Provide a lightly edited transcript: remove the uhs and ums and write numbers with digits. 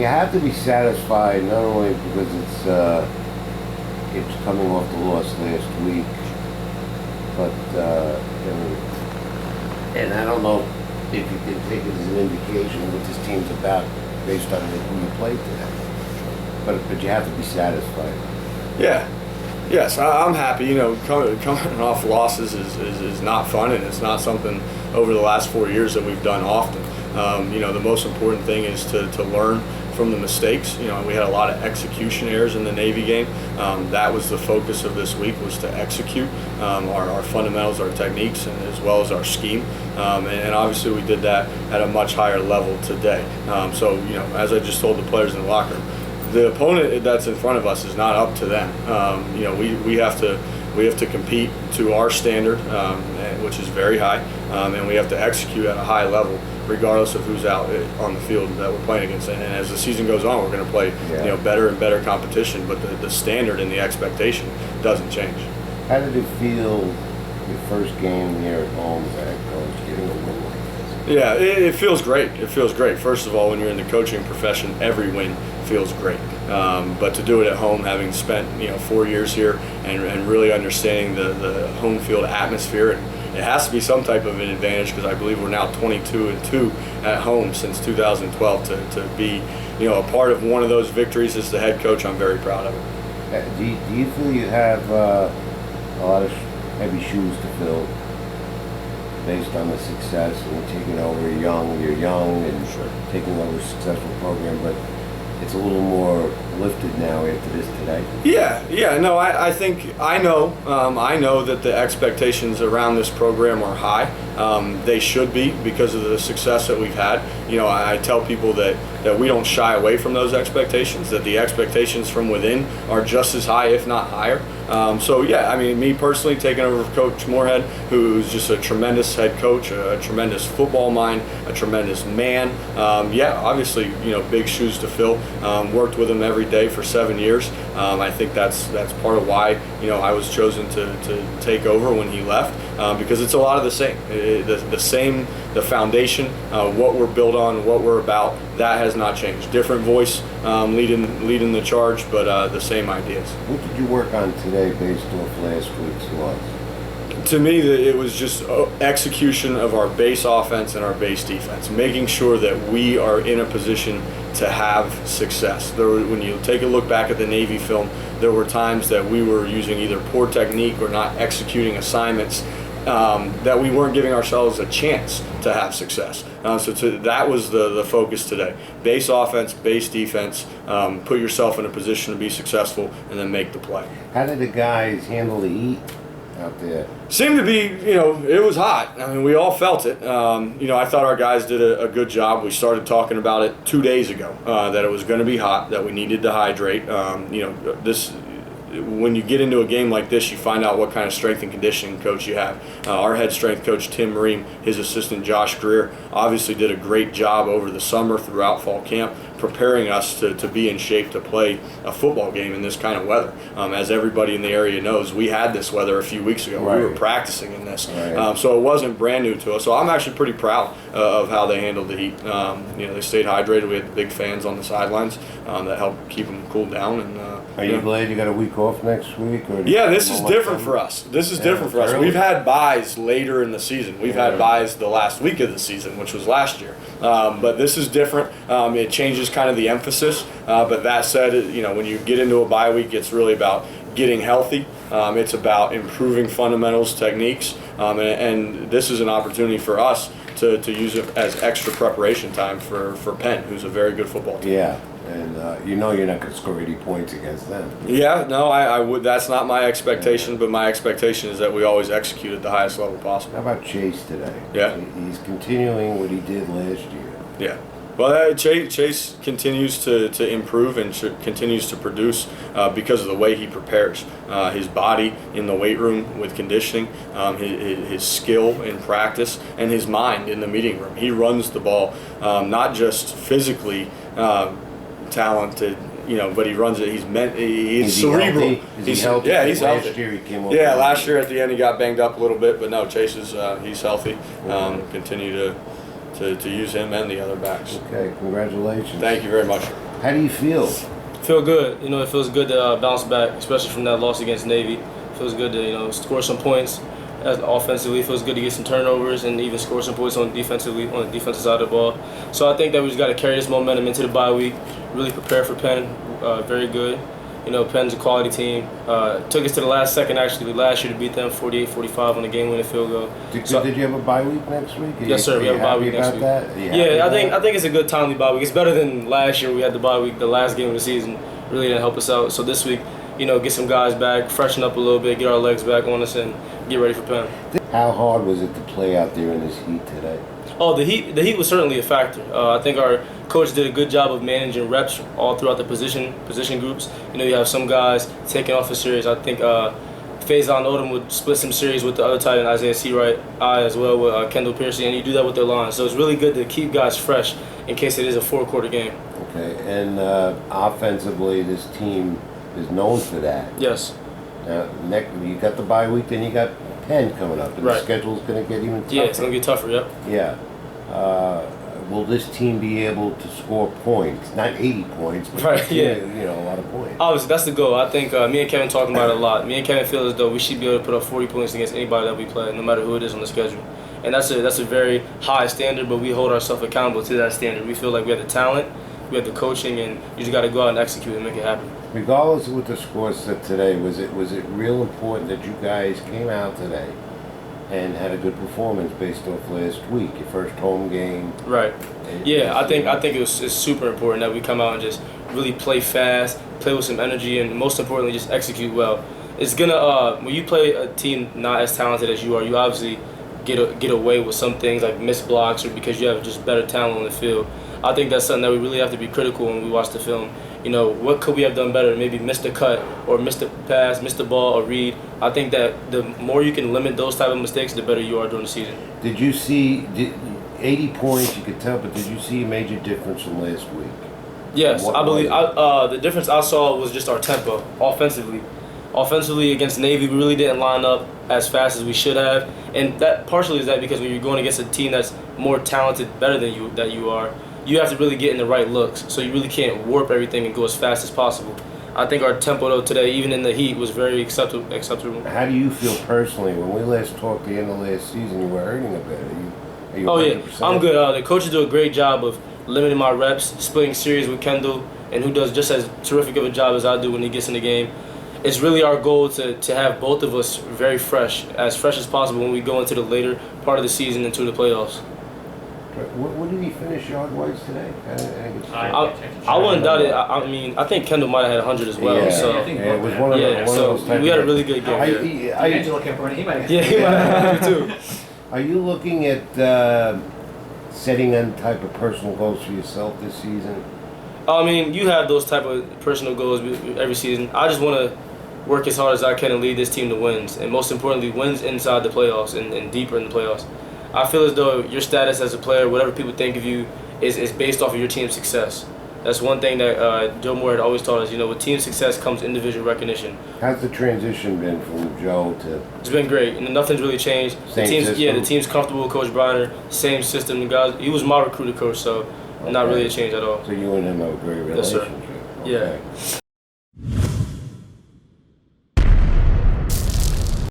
You have to be satisfied not only because it's coming off the loss last week, but and I don't know if you can take it as an indication of what this team's about based on who you played today. But you have to be satisfied. Yeah. Yes, I'm happy. You know, coming off losses is not fun, and it's not something over the last 4 years that we've done often. You know, the most important thing is to learn from the mistakes. You know, we had a lot of execution errors in the Navy game. That was the focus of this week, was to execute our fundamentals, our techniques, and as well as our scheme. And obviously we did that at a much higher level today. So, you know, as I just told the players in the locker room, the opponent that's in front of us is not up to them. You know, we have to compete to our standard, which is very high, and we have to execute at a high level, regardless of who's out on the field that we're playing against. And as the season goes on, we're going to play you know, better and better competition, but the standard and the expectation doesn't change. How did it feel your first game here at home as a head coach, getting a win like this? Yeah, it feels great. It feels great. First of all, when you're in the coaching profession, every win feels great. But to do it at home, having spent 4 years here and really understanding the home field atmosphere, and it has to be some type of an advantage because I believe we're now 22-2 at home since 2012. To be a part of one of those victories as the head coach, I'm very proud of it. Do you feel you have a lot of heavy shoes to fill based on the success and taking over? You're young and taking over a successful program, but it's a little more lifted now after this today. No, I think I know that the expectations around this program are high. They should be because of the success that we've had. I tell people that we don't shy away from those expectations, that the expectations from within are just as high, if not higher. Me personally, taking over Coach Moorhead, who's just a tremendous head coach, a tremendous football mind, a tremendous man. Obviously, big shoes to fill. Worked with him every day for 7 years. I think that's part of why I was chosen to take over when he left, because it's a lot of the same. The foundation, what we're built on, what we're about, that has not changed. Different voice leading the charge, but the same ideas. What did you work on today based off last week's loss? To me, it was just execution of our base offense and our base defense, making sure that we are in a position to have success. When you take a look back at the Navy film, there were times that we were using either poor technique or not executing assignments, that we weren't giving ourselves a chance to have success. That was the focus today. Base offense, base defense, put yourself in a position to be successful, and then make the play. How did the guys handle the heat out there? Seemed to be, it was hot. I mean, we all felt it. I thought our guys did a good job. We started talking about it 2 days ago, that it was going to be hot, that we needed to hydrate. When you get into a game like this, you find out what kind of strength and conditioning coach you have. Our head strength coach, Tim Ream, his assistant, Josh Greer, obviously did a great job over the summer throughout fall camp, preparing us to be in shape to play a football game in this kind of weather. As everybody in the area knows, we had this weather a few weeks ago. Right. We were practicing in this. Right. So it wasn't brand new to us. So I'm actually pretty proud of how they handled the heat. They stayed hydrated. We had big fans on the sidelines that helped keep them cooled down. And are you glad you got a week off next week? Or this is different for us. This is different for us. We've had byes later in the season. We've had byes the last week of the season, which was last year. But this is different. It changes kind of the emphasis. But that said, when you get into a bye week, it's really about getting healthy. It's about improving fundamentals, techniques. And this is an opportunity for us to use it as extra preparation time for Penn, who's a very good football team. Yeah. And you're not going to score 80 points against them. Yeah, no, I would. That's not my expectation, but my expectation is that we always execute at the highest level possible. How about Chase today? Yeah. He's continuing what he did last year. Yeah. Well, Chase continues to improve and continues to produce because of the way he prepares. His body in the weight room with conditioning, his skill in practice, and his mind in the meeting room. He runs the ball, not just physically talented, but he runs it. He's cerebral. Is he healthy? Yeah, he's healthy. Last year he came up. Yeah, last year at the end he got banged up a little bit, but no, Chase is he's healthy. Continue to use him and the other backs. Okay, congratulations. Thank you very much. How do you feel? Feel good. It feels good to bounce back, especially from that loss against Navy. Feels good to score some points. Offensively, it feels good to get some turnovers and even score some points on the defensive side of the ball. So I think that we just got to carry this momentum into the bye week. Really prepare for Penn. Very good. Penn's a quality team. Took us to the last second actually last year to beat them 48-45 on the game-winning field goal. Did you have a bye week next week? Yes, sir. We have a bye week next week. Yeah, I think it's a good timely bye week. It's better than last year. We had the bye week, the last game of the season. Really didn't help us out. So this week, get some guys back, freshen up a little bit, get our legs back on us, and get ready for Penn. How hard was it to play out there in this heat today? Oh, the heat was certainly a factor. I think our coach did a good job of managing reps all throughout the position groups. You have some guys taking off a series. I think Faison Odom would split some series with the other tight end, Isaiah Seawright, as well with Kendall Piercy, and you do that with their line. So it's really good to keep guys fresh in case it is a 4-quarter game. Okay, and offensively, this team is known for that. Yes. Next, you got the bye week, then you got Penn coming up, and right. The schedule's going to get even tougher. Yeah, it's going to get tougher, yep. Yeah. Will this team be able to score points? Not 80 points, but right, yeah. A lot of points. Obviously, that's the goal. I think me and Kevin talking about it a lot. Me and Kevin feel as though we should be able to put up 40 points against anybody that we play, no matter who it is on the schedule. And that's a very high standard, but we hold ourselves accountable to that standard. We feel like we have the talent, we have the coaching, and you just got to go out and execute and make it happen. Regardless of what the score said today, was it real important that you guys came out today and had a good performance based off last week, your first home game? Right. Yeah, I think it's super important that we come out and just really play fast, play with some energy, and most importantly, just execute well. It's gonna when you play a team not as talented as you are, you obviously get away with some things like missed blocks or because you have just better talent on the field. I think that's something that we really have to be critical when we watch the film. What could we have done better? Maybe missed a cut or missed a pass, missed a ball, or read. I think that the more you can limit those type of mistakes, the better you are during the season. Did you see 80 points? You could tell, but did you see a major difference from last week? Yes, I believe the difference I saw was just our tempo offensively. Offensively against Navy, we really didn't line up as fast as we should have, and that partially is that because when you're going against a team that's more talented, better than you are, you have to really get in the right looks. So you really can't warp everything and go as fast as possible. I think our tempo though today, even in the heat, was very acceptable. How do you feel personally? When we last talked at the end of last season, you were hurting a bit. Are you 100%? Yeah, I'm good. The coaches do a great job of limiting my reps, splitting series with Kendall, and who does just as terrific of a job as I do when he gets in the game. It's really our goal to have both of us very fresh as possible when we go into the later part of the season into the playoffs. What did he finish yard-wise today? I wouldn't doubt it. I think Kendall might have had 100 as well. Yeah, so it was one of those types. We had a really good game. Angelo kept running. He might have. Yeah, he might have 100 too. Are you looking at setting any type of personal goals for yourself this season? You have those type of personal goals every season. I just want to work as hard as I can and lead this team to wins, and most importantly, wins inside the playoffs and deeper in the playoffs. I feel as though your status as a player, whatever people think of you, is based off of your team's success. That's one thing that Joe Moore had always taught us. With team success comes individual recognition. How's the transition been from Joe to? It's been great, and nothing's really changed. The team's comfortable with Coach Breiner. Same system. The guys, he was my recruiter coach, so not really a change at all. So you and him have a great relationship. Yes, sir. Okay. Yeah.